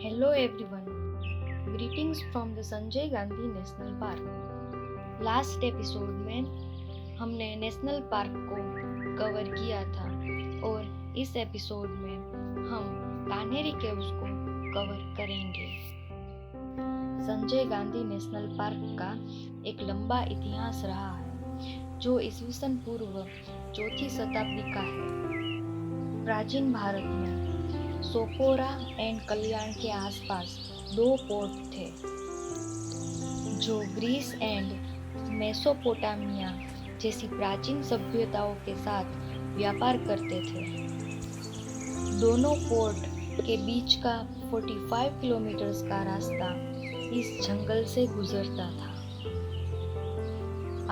Hello everyone, greetings from the Sanjay Gandhi national park. Last episode में हमने national park को cover किया था और इस एपिसोड में हम कान्हेरी केव्स को कवर करेंगे। संजय गांधी नेशनल पार्क का एक लंबा इतिहास रहा है जो ईस्वीसन पूर्व चौथी शताब्दी का है। प्राचीन भारत में सोपोरा एंड कल्याण के आसपास दो पोर्ट थे जो ग्रीस एंड मेसोपोटामिया जैसी प्राचीन सभ्यताओं के साथ व्यापार करते थे। दोनों पोर्ट के बीच का 45 किलोमीटर का रास्ता इस जंगल से गुजरता था।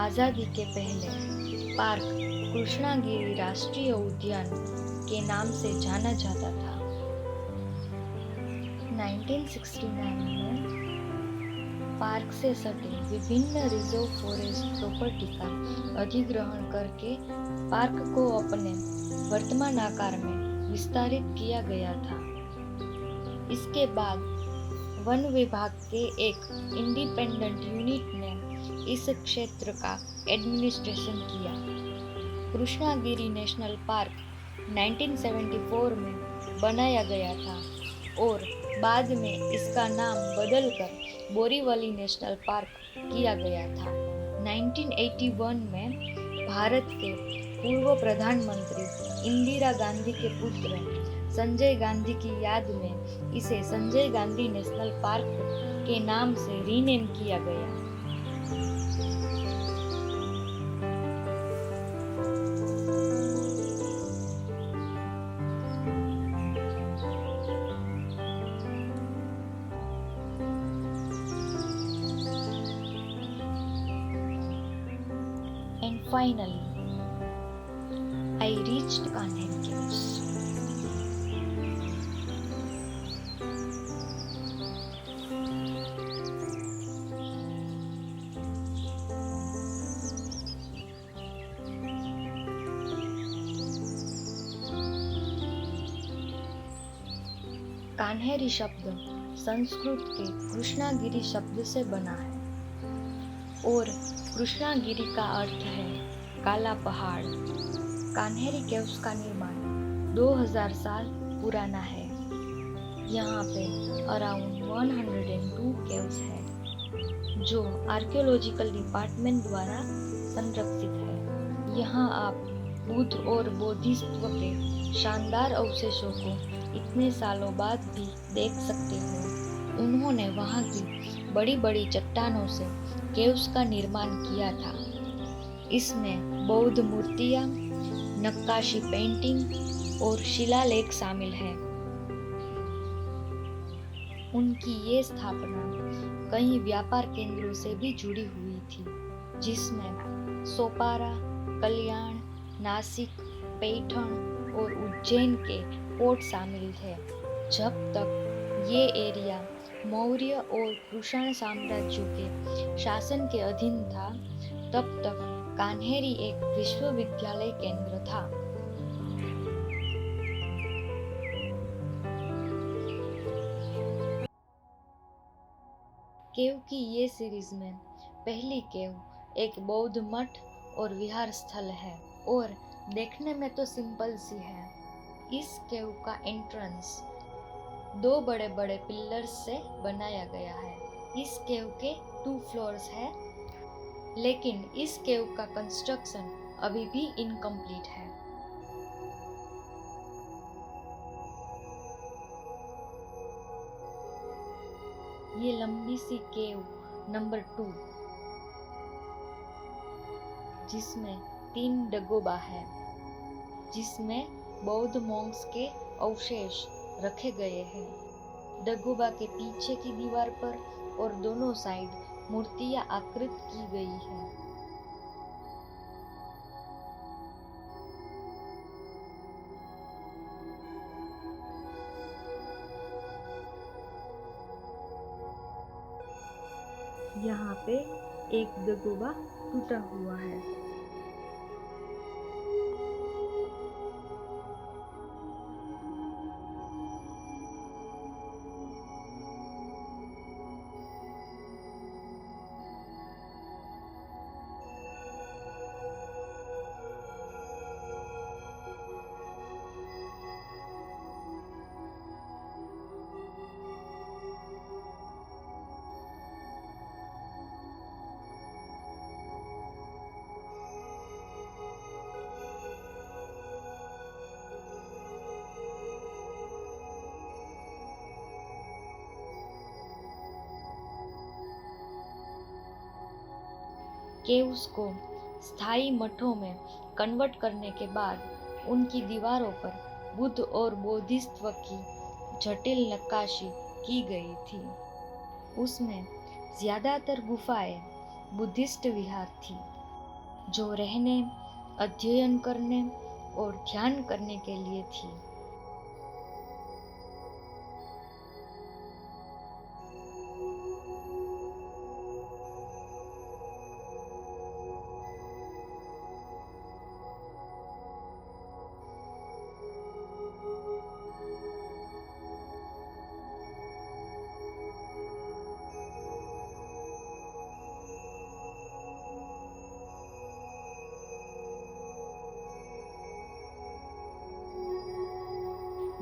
आजादी के पहले पार्क कृष्णागिरी राष्ट्रीय उद्यान के नाम से जाना जाता था। 1969 में पार्क से सटे विभिन्न रिजर्व फॉरेस्ट प्रॉपर्टी का अधिग्रहण करके पार्क को अपने वर्तमान आकार में विस्तारित किया गया था। इसके बाद वन विभाग के एक इंडिपेंडेंट यूनिट ने इस क्षेत्र का एडमिनिस्ट्रेशन किया। कृष्णागिरी नेशनल पार्क 1974 में बनाया गया था और बाद में इसका नाम बदलकर बोरीवली नेशनल पार्क किया गया था। 1981 में भारत के पूर्व प्रधानमंत्री इंदिरा गांधी के पुत्र संजय गांधी की याद में इसे संजय गांधी नेशनल पार्क के नाम से रीनेम किया गया। And finally, I reached Kanhen Caves. Kanheri शब्द संस्कृत के कृष्णागिरी शब्द से बना है और कृष्णागिरी का अर्थ है काला पहाड़। कान्हेरी केव्स का निर्माण 2000 साल पुराना है। यहाँ पे अराउंड 102 केव्स है जो आर्कियोलॉजिकल डिपार्टमेंट द्वारा संरक्षित है। यहाँ आप बुद्ध और बोधिसत्व के शानदार अवशेषों को इतने सालों बाद भी देख सकते हो। उन्होंने वहाँ की बड़ी बड़ी चट्टानों से केव्स का निर्माण किया था। इसमें बौद्ध मूर्तियाँ, नक्काशी पेंटिंग और शिलालेख शामिल है। उनकी ये स्थापना कई व्यापार केंद्रों से भी जुड़ी हुई थी जिसमें सोपारा, कल्याण, नासिक, पैठण और उज्जैन के पोर्ट शामिल थे। जब तक ये एरिया मौर्य और कुषाण साम्राज्यों के शासन के अधीन था तब तक कान्हेरी एक विश्वविद्यालय केंद्र था। केव की ये सीरीज में पहली केव एक बौद्ध मठ और विहार स्थल है और देखने में तो सिंपल सी है। इस केव का एंट्रेंस दो बड़े बड़े पिलर्स से बनाया गया है। इस केव के 2 फ्लोर्स है लेकिन इस केव का कंस्ट्रक्शन अभी भी इनकम्प्लीट है। ये लंबी सी केव नंबर 2 जिसमें 3 डगोबा है जिसमें बौद्ध मॉन्क्स के अवशेष रखे गए हैं। डगोबा के पीछे की दीवार पर और दोनों साइड मूर्तियां आकृत की गई हैं। यहाँ पे एक डगोबा टूटा हुआ है। केव्स को स्थायी मठों में कन्वर्ट करने के बाद उनकी दीवारों पर बुद्ध और बोधिसत्व की जटिल नक्काशी की गई थी। उसमें ज्यादातर गुफाएं बुद्धिस्ट विहार थी, जो रहने, अध्ययन करने और ध्यान करने के लिए थी।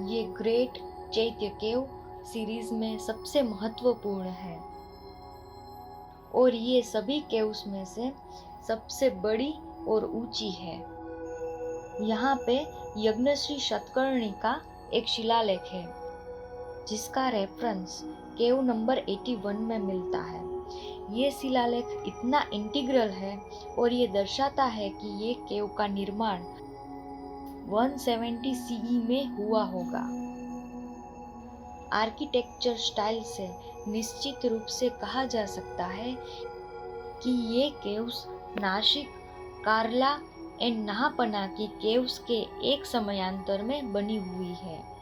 ये ग्रेट चैत्य केव सीरीज में सबसे महत्वपूर्ण है और ये सभी केव्स में से सबसे बड़ी और ऊंची है। यहाँ पे यज्ञश्री शतकर्णी का एक शिलालेख है, जिसका रेफरेंस केव नंबर 81 में मिलता है। ये शिलालेख इतना इंटीग्रल है और ये दर्शाता है कि ये केव का निर्माण 170 सीई में हुआ होगा। आर्किटेक्चर स्टाइल से निश्चित रूप से कहा जा सकता है कि ये केव्स नासिक, कार्ला एंड नहापना की केव्स के एक समयांतर में बनी हुई है।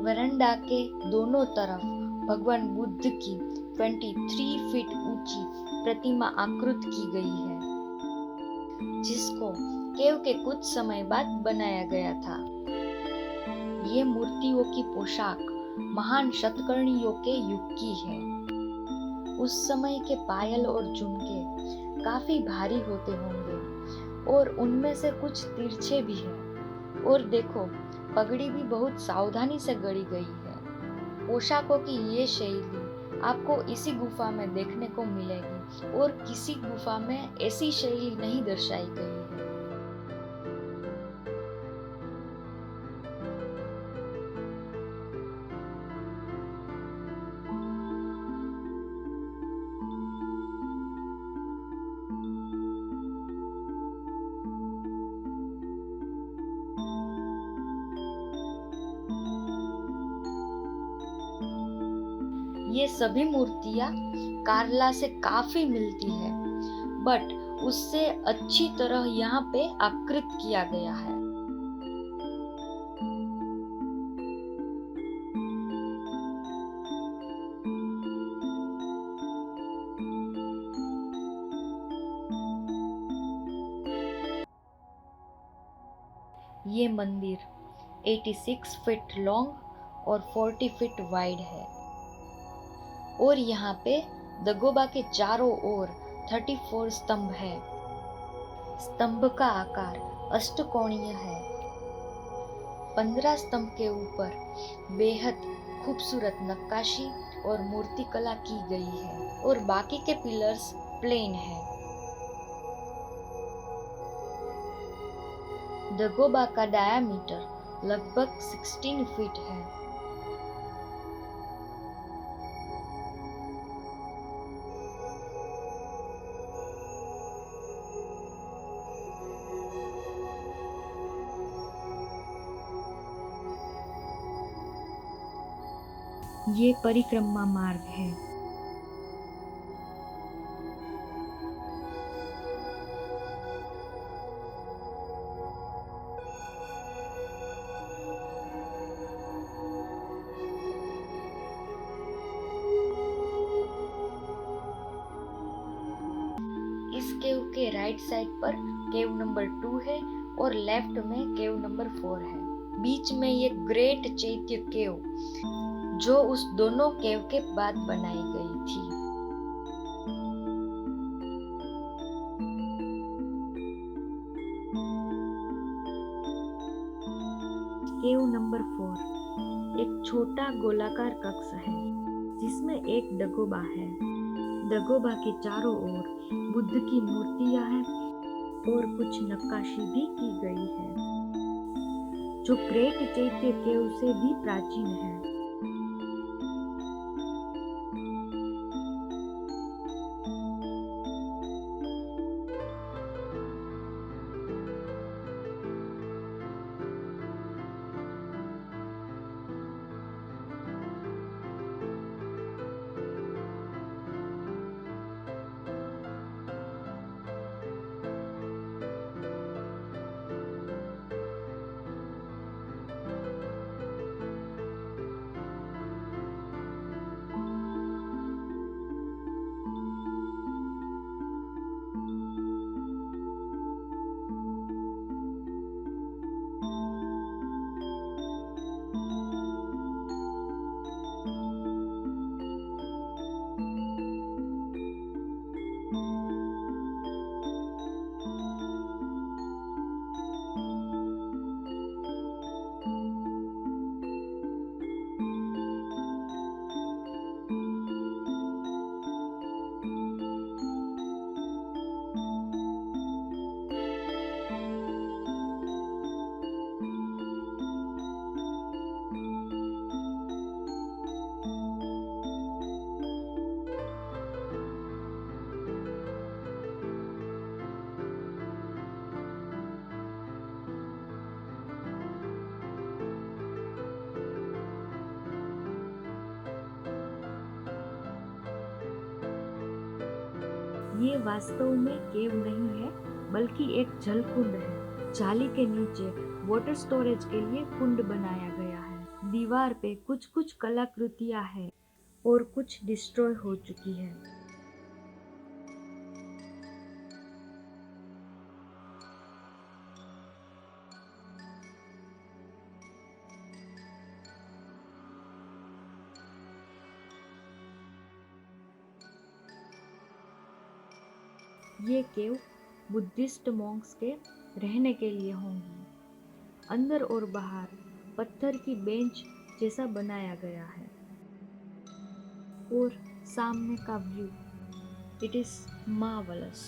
वरांडा के दोनों तरफ भगवान बुद्ध की 23 फीट ऊंची प्रतिमा आकृत की गई है, जिसको केव के कुछ समय बाद बनाया गया था। ये मूर्तियों की पोशाक महान शतकर्णियों के युग की है। उस समय के पायल और झुमके काफी भारी होते होंगे और उनमें से कुछ तिरछे भी हैं। और देखो, पगड़ी भी बहुत सावधानी से गढ़ी गई है। पोशाकों की ये शैली आपको इसी गुफा में देखने को मिलेगी और किसी गुफा में ऐसी शैली नहीं दर्शाई गई है। ये सभी मूर्तियां कार्ला से काफी मिलती है, बट उससे अच्छी तरह यहाँ पे आकृत किया गया है। ये मंदिर 86 फीट लॉन्ग और 40 फीट वाइड है और यहाँ पे दगोबा के चारों ओर 34 स्तंभ है। स्तंभ का आकार अष्टकोणीय है। 15 स्तंभ के ऊपर बेहद खूबसूरत नक्काशी और मूर्तिकला की गई है और बाकी के पिलर्स प्लेन है। दगोबा का डायामीटर लगभग 16 फीट है। ये परिक्रमा मार्ग है। राइट साइड पर केव नंबर 2 है और लेफ्ट में केव नंबर 4 है। बीच में ये ग्रेट चैत्य केव जो उस दोनों केव के बाद बनाई गई थी। केव नंबर 4 एक छोटा गोलाकार कक्ष है जिसमें एक डगोबा है। डगोबा के चारों ओर बुद्ध की मूर्तियां हैं और कुछ नक्काशी भी की गई है जो ग्रेट चैत्य केव से भी प्राचीन है। ये वास्तव में केव नहीं है बल्कि एक जल कुंड है। जाली के नीचे वाटर स्टोरेज के लिए कुंड बनाया गया है। दीवार पे कुछ कुछ कलाकृतियां हैं और कुछ डिस्ट्रॉय हो चुकी है। ये केव बुद्धिस्ट मॉन्क्स के रहने के लिए होंगी। अंदर और बाहर पत्थर की बेंच जैसा बनाया गया है और सामने का view it is marvellous.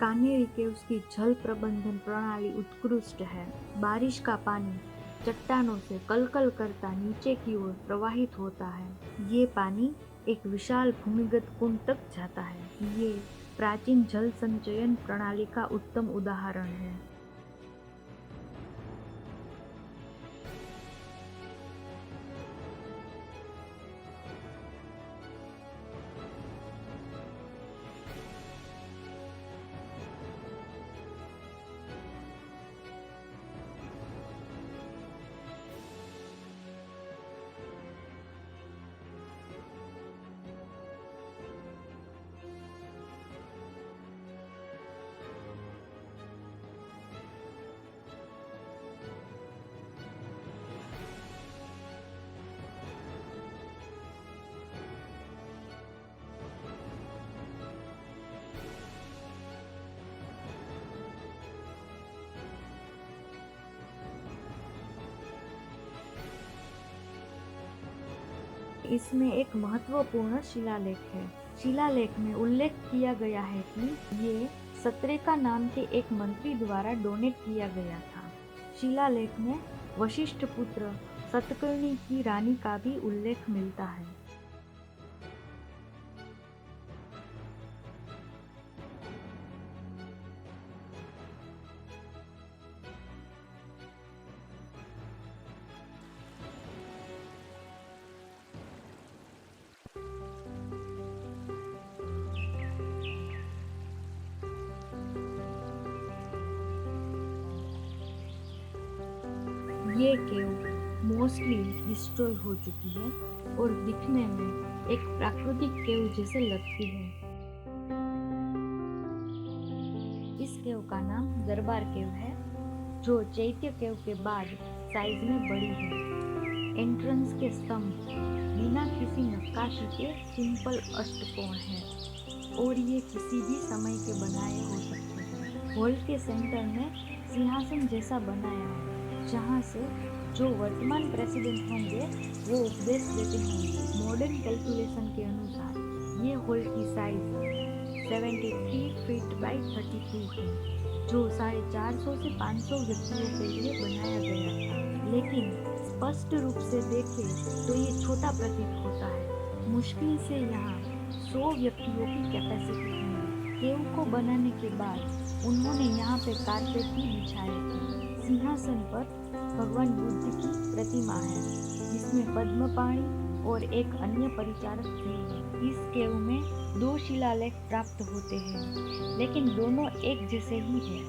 Kanheri caves की जल प्रबंधन प्रणाली उत्कृष्ट है। बारिश का पानी चट्टानों से कलकल करता नीचे की ओर प्रवाहित होता है। ये पानी एक विशाल भूमिगत कुंड तक जाता है। ये प्राचीन जल संचयन प्रणाली का उत्तम उदाहरण है। इसमें एक महत्वपूर्ण शिलालेख है। शिलालेख में उल्लेख किया गया है कि ये सत्रेका नाम के एक मंत्री द्वारा डोनेट किया गया था। शिलालेख में वशिष्ठ पुत्र सतकर्णी की रानी का भी उल्लेख मिलता है। ये केव मोस्टली डिस्ट्रॉय हो चुकी है और दिखने में एक प्राकृतिक केव जैसे लगती है। इस केव का नाम दरबार केव है, जो चैत्य केव के बाद साइज में बड़ी है। एंट्रेंस के स्तंभ बिना किसी नक्काशी के सिंपल अष्टकोण है और ये किसी भी समय के बनाए हो सकते हैं। हॉल के सेंटर में सिंहासन जैसा बनाया है, जहाँ से जो वर्तमान प्रेसिडेंट होंगे वो उपदेश देते होंगे। मॉडर्न कैलकुलेशन के अनुसार ये हॉल की साइज 73 फीट बाई 32 है, जो 450 से 500 व्यक्तियों के लिए बनाया गया था। लेकिन स्पष्ट रूप से देखें तो ये छोटा प्रतीत होता है। मुश्किल से यहाँ 100 व्यक्तियों की कैपेसिटी होगी। केव को बनाने के बाद उन्होंने यहाँ पे कारपेट भी बिछाए थे। सिंहासन पर भगवान बुद्ध की प्रतिमा है, जिसमें पद्मपाणि और एक अन्य परिचारक भी है। इस केव में 2 शिलालेख प्राप्त होते हैं, लेकिन दोनों एक जैसे ही हैं।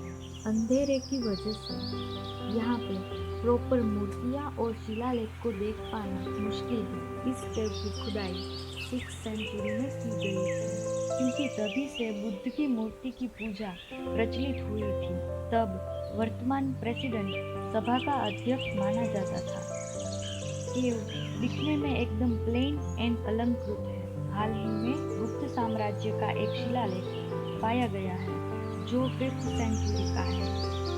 अंधेरे की वजह से यहाँ पे प्रॉपर मूर्तियाँ और शिलालेख को देख पाना मुश्किल है। इस केव की खुदाई 6th सेंचुरी में की गई थी, क्योंकि तभी से बुद्ध की मूर्ति की पूजा प्रचलित हुई थी। तब वर्तमान प्रेसिडेंट सभा का अध्यक्ष माना जाता था। केव दिखने में एकदम प्लेन एंड अलंकृत है। हाल ही में गुप्त साम्राज्य का एक शिलालेख पाया गया है, जो 5th सेंचुरी का है,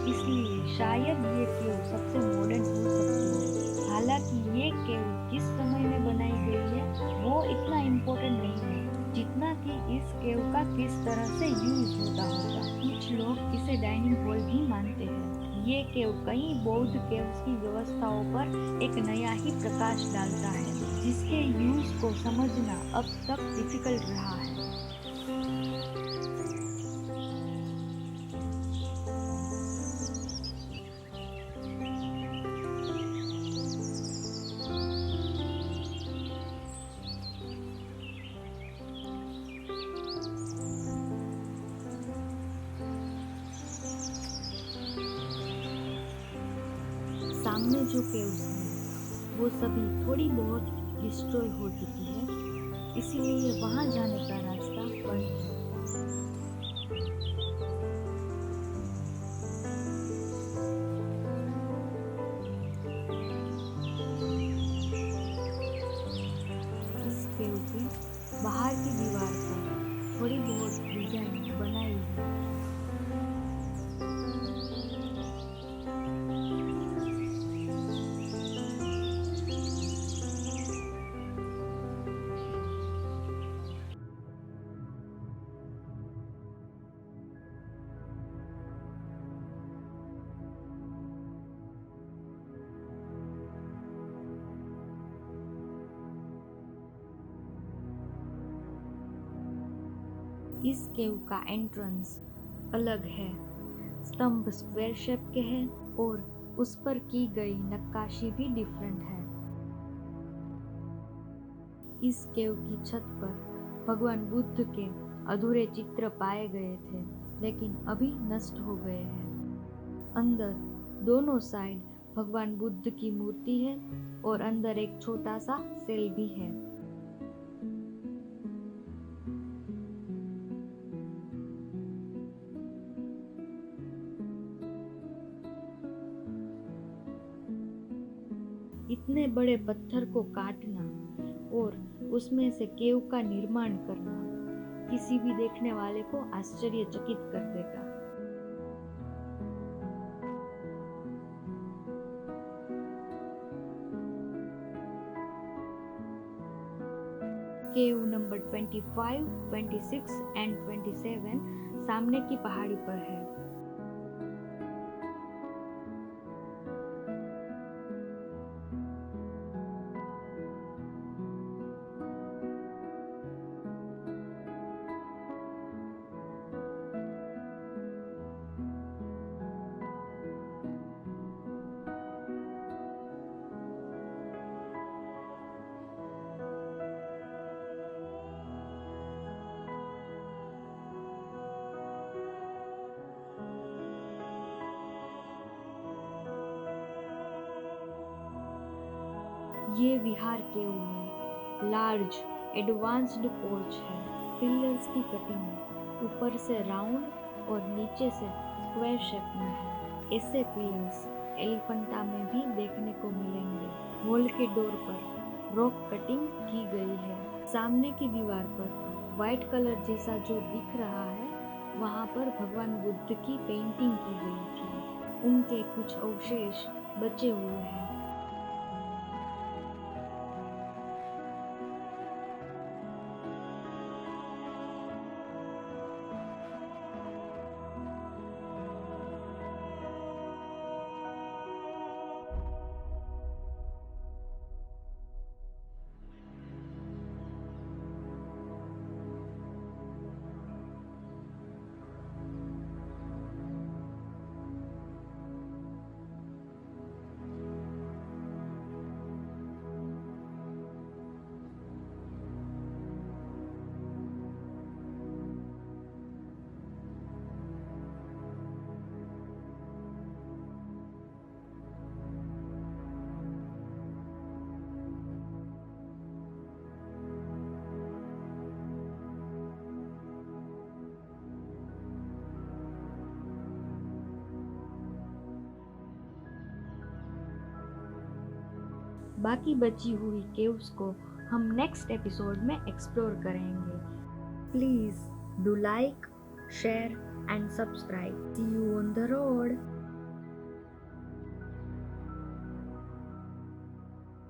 इसलिए शायद ये केव सबसे मॉडर्न हो सकती है। हालांकि ये केव किस समय में बनाई गई है वो इतना इम्पोर्टेंट नहीं है, जितना कि इस केव का किस तरह से यूज होता होगा। कुछ लोग इसे डाइनिंग हॉल भी मानते हैं। ये केव कई बौद्ध केव्स की व्यवस्थाओं पर एक नया ही प्रकाश डालता है, जिसके यूज को समझना अब तक डिफिकल्ट रहा है। सामने जो केव्स हैं वो सभी थोड़ी बहुत डिस्ट्रॉय हो चुकी है, इसलिए वहां जाने का रास्ता बंद है। इस केव की बाहर की दीवार पर थोड़ी बहुत डिजाइन बनाई है। इस केव का एंट्रेंस अलग है। स्तंभ स्क्वायर शेप के हैं और उस पर की गई नक्काशी भी डिफरेंट है। इस केव की छत पर भगवान बुद्ध के अधूरे चित्र पाए गए थे, लेकिन अभी नष्ट हो गए हैं। अंदर दोनों साइड भगवान बुद्ध की मूर्ति है और अंदर एक छोटा सा सेल भी है। इतने बड़े पत्थर को काटना और उसमें से केव का निर्माण करना किसी भी देखने वाले को आश्चर्यचकित कर देगा। नंबर 25, 26 एंड 27 सामने की पहाड़ी पर है। ये विहार केव में लार्ज एडवांस्ड पोर्च है। पिलर्स की कटिंग ऊपर से राउंड और नीचे से स्क्वायर शेप में है। ऐसे पिलर्स एलिफेंटा में भी देखने को मिलेंगे। हॉल के डोर पर रॉक कटिंग की गई है। सामने की दीवार पर वाइट कलर जैसा जो दिख रहा है, वहाँ पर भगवान बुद्ध की पेंटिंग की गई थी। उनके कुछ अवशेष बचे हुए हैं। बाकी बची हुई केव्स को हम नेक्स्ट एपिसोड में एक्सप्लोर करेंगे। Please do like, share and subscribe. See you on the road.